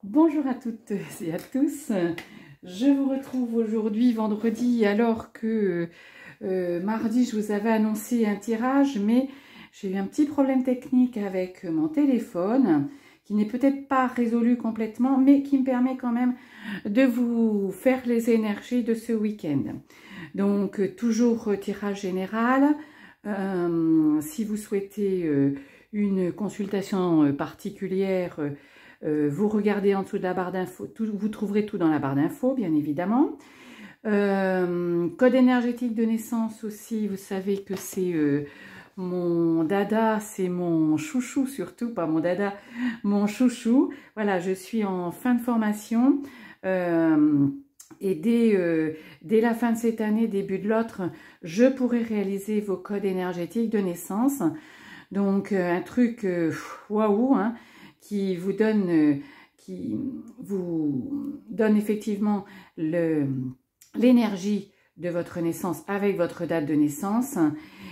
Bonjour à toutes et à tous. Je vous retrouve aujourd'hui vendredi alors que mardi je vous avais annoncé un tirage, mais j'ai eu un petit problème technique avec mon téléphone qui n'est peut-être pas résolu complètement, mais qui me permet quand même de vous faire les énergies de ce week-end. Donc toujours tirage général. Si vous souhaitez une consultation particulière, vous regardez en dessous de la barre d'infos, vous trouverez tout dans la barre d'infos, bien évidemment. Code énergétique de naissance aussi, vous savez que c'est mon dada, c'est mon chouchou surtout, pas mon dada, mon chouchou. Voilà, je suis en fin de formation et dès la fin de cette année, début de l'autre, je pourrai réaliser vos codes énergétiques de naissance. Donc un truc waouh, hein, qui vous donne effectivement l'énergie de votre naissance avec votre date de naissance,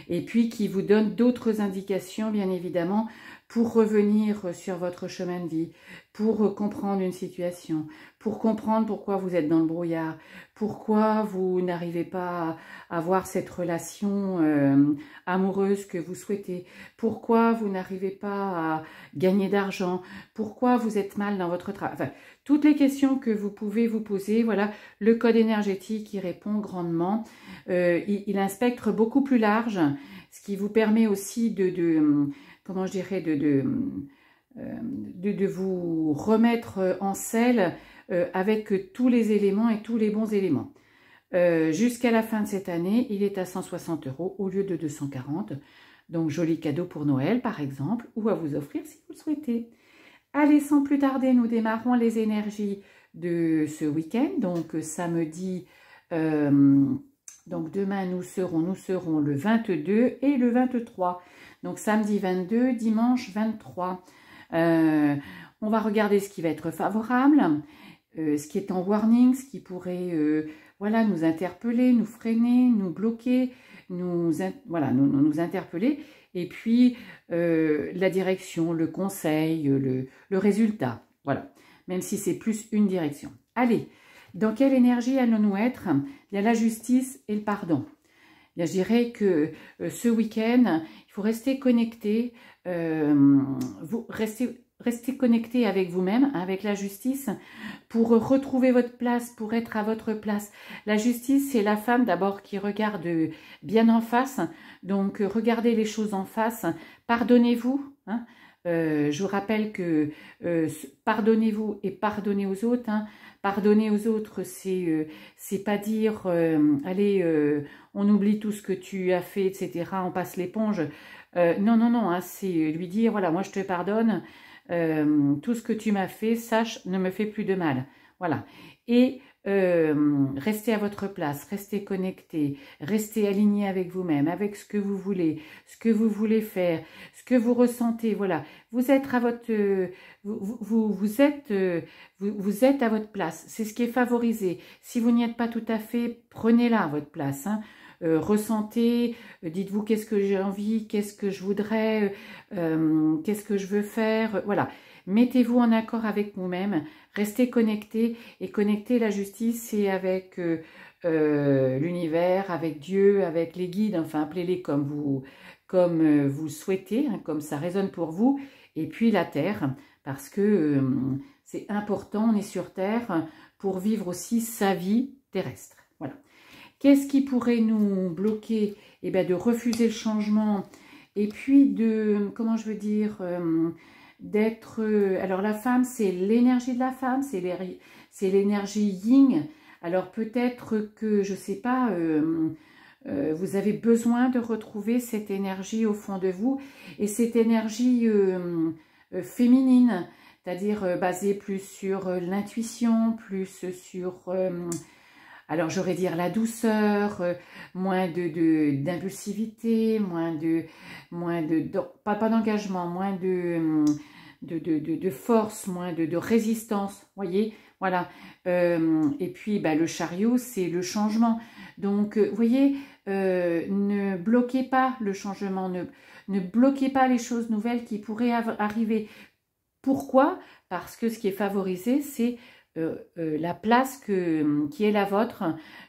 et puis qui vous donne d'autres indications, bien évidemment, pour revenir sur votre chemin de vie, pour comprendre une situation, pour comprendre pourquoi vous êtes dans le brouillard, pourquoi vous n'arrivez pas à avoir cette relation amoureuse que vous souhaitez, pourquoi vous n'arrivez pas à gagner d'argent, pourquoi vous êtes mal dans votre travail. Enfin, toutes les questions que vous pouvez vous poser, voilà, le code énergétique y répond grandement. Il a un spectre beaucoup plus large, ce qui vous permet aussi comment je dirais, de vous remettre en selle avec tous les éléments et tous les bons éléments. Jusqu'à la fin de cette année, il est à 160 € au lieu de 240. Donc, joli cadeau pour Noël, par exemple, ou à vous offrir si vous le souhaitez. Allez, sans plus tarder, nous démarrons les énergies de ce week-end. Donc, samedi, donc demain, nous serons le 22 et le 23. Donc, samedi 22, dimanche 23. On va regarder ce qui va être favorable, ce qui est en warning, ce qui pourrait voilà, nous interpeller, nous freiner, nous bloquer, nous interpeller. Et puis, la direction, le conseil, le résultat. Voilà, même si c'est plus une direction. Allez, dans quelle énergie allons-nous être? Il y a la justice et le pardon. Je dirais que ce week-end, il faut rester connecté, rester connecté avec vous-même, avec la justice, pour retrouver votre place, pour être à votre place. La justice, c'est la femme d'abord qui regarde bien en face, donc regardez les choses en face, pardonnez-vous, hein. Je vous rappelle que pardonnez-vous et pardonnez aux autres, hein. Pardonner aux autres, c'est pas dire allez, on oublie tout ce que tu as fait, etc., on passe l'éponge. Non, non, non, hein, c'est lui dire voilà, moi je te pardonne, tout ce que tu m'as fait, sache, ne me fait plus de mal. Voilà. Et restez à votre place, restez connecté, restez aligné avec vous-même, avec ce que vous voulez faire, ce que vous ressentez. Voilà. Vous êtes à votre, vous êtes à votre place. C'est ce qui est favorisé. Si vous n'y êtes pas tout à fait, prenez-la à votre place, hein. Ressentez, dites-vous qu'est-ce que j'ai envie, qu'est-ce que je voudrais, qu'est-ce que je veux faire, voilà. Mettez-vous en accord avec vous-même, restez connecté, et connecter la justice, c'est avec l'univers, avec Dieu, avec les guides, enfin appelez-les comme vous souhaitez, hein, comme ça résonne pour vous, et puis la terre, parce que c'est important, on est sur terre pour vivre aussi sa vie terrestre. Voilà. Qu'est-ce qui pourrait nous bloquer? Eh bien, de refuser le changement, et puis de, comment je veux dire, d'être... alors, la femme, c'est l'énergie de la femme, c'est l'énergie yin. Alors, peut-être que, je ne sais pas, vous avez besoin de retrouver cette énergie au fond de vous, et cette énergie féminine, c'est-à-dire basée plus sur l'intuition, plus sur... alors, j'aurais dire la douceur, moins d'impulsivité, pas d'engagement, moins de force, moins de résistance, voyez, voilà. Et puis, bah, le chariot, c'est le changement. Donc, vous voyez, ne bloquez pas le changement, ne bloquez pas les choses nouvelles qui pourraient arriver. Pourquoi? parce que ce qui est favorisé, c'est la place qui est la vôtre,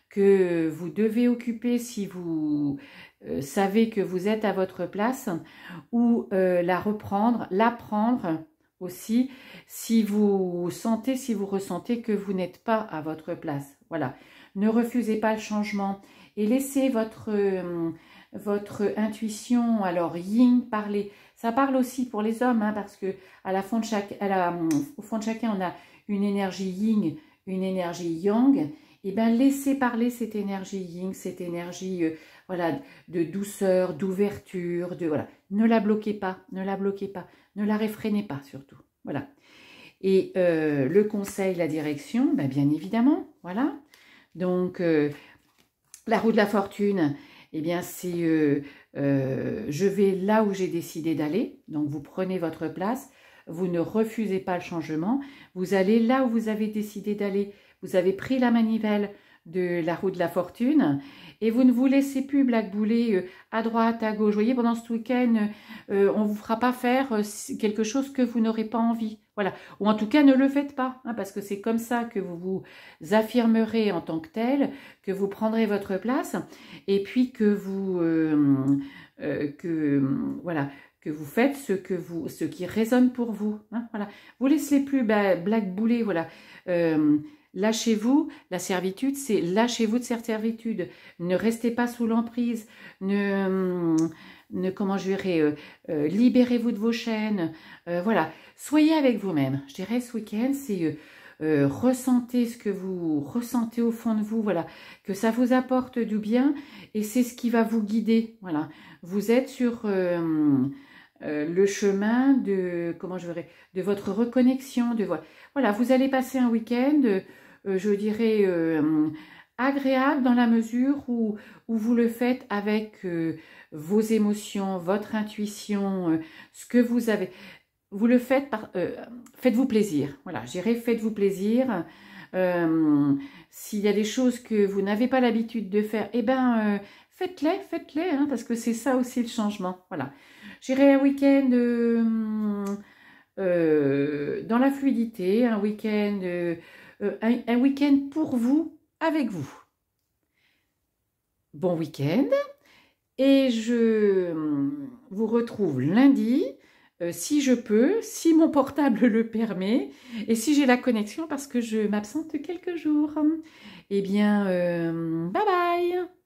que vous devez occuper si vous savez que vous êtes à votre place, ou la reprendre, la prendre aussi si vous ressentez que vous n'êtes pas à votre place. Voilà. Ne refusez pas le changement et laissez votre intuition, alors yin, parler. Ça parle aussi pour les hommes, hein, parce que au fond de chacun, on a une énergie yin, une énergie yang. Et bien, laissez parler cette énergie yin, cette énergie voilà, de douceur, d'ouverture, voilà. Ne la bloquez pas, ne la bloquez pas, ne la réfrénez pas surtout. Voilà. Et le conseil, la direction, ben, bien évidemment, voilà. Donc, la roue de la fortune, eh bien, c'est je vais là où j'ai décidé d'aller. Donc, vous prenez votre place, vous ne refusez pas le changement, vous allez là où vous avez décidé d'aller. Vous avez pris la manivelle de la roue de la fortune et vous ne vous laissez plus blackbouler à droite, à gauche. Vous voyez, pendant ce week-end, on ne vous fera pas faire quelque chose que vous n'aurez pas envie. Voilà. Ou en tout cas, ne le faites pas, hein, parce que c'est comme ça que vous vous affirmerez en tant que tel, que vous prendrez votre place et puis que vous... voilà, que vous faites ce qui résonne pour vous. Hein, voilà. Vous laissez plus blackbouler, voilà. Lâchez-vous, la servitude, c'est lâchez-vous de cette servitude. Ne restez pas sous l'emprise. Comment je dirais, libérez-vous de vos chaînes. Voilà, soyez avec vous-même. Je dirais ce week-end, c'est ressentez ce que vous ressentez au fond de vous. Voilà, que ça vous apporte du bien et c'est ce qui va vous guider. Voilà, vous êtes sur le chemin de de votre reconnexion. Voilà, vous allez passer un week-end. Je dirais, agréable dans la mesure où vous le faites avec vos émotions, votre intuition, ce que vous avez. Vous le faites par... faites-vous plaisir. Voilà, je dirais faites-vous plaisir. S'il y a des choses que vous n'avez pas l'habitude de faire, eh bien, faites-les, hein, parce que c'est ça aussi le changement. Voilà. J'irai un week-end... dans la fluidité, un week-end pour vous, avec vous. Bon week-end et je vous retrouve lundi, si je peux, si mon portable le permet et si j'ai la connexion parce que je m'absente quelques jours. Eh bien, bye bye!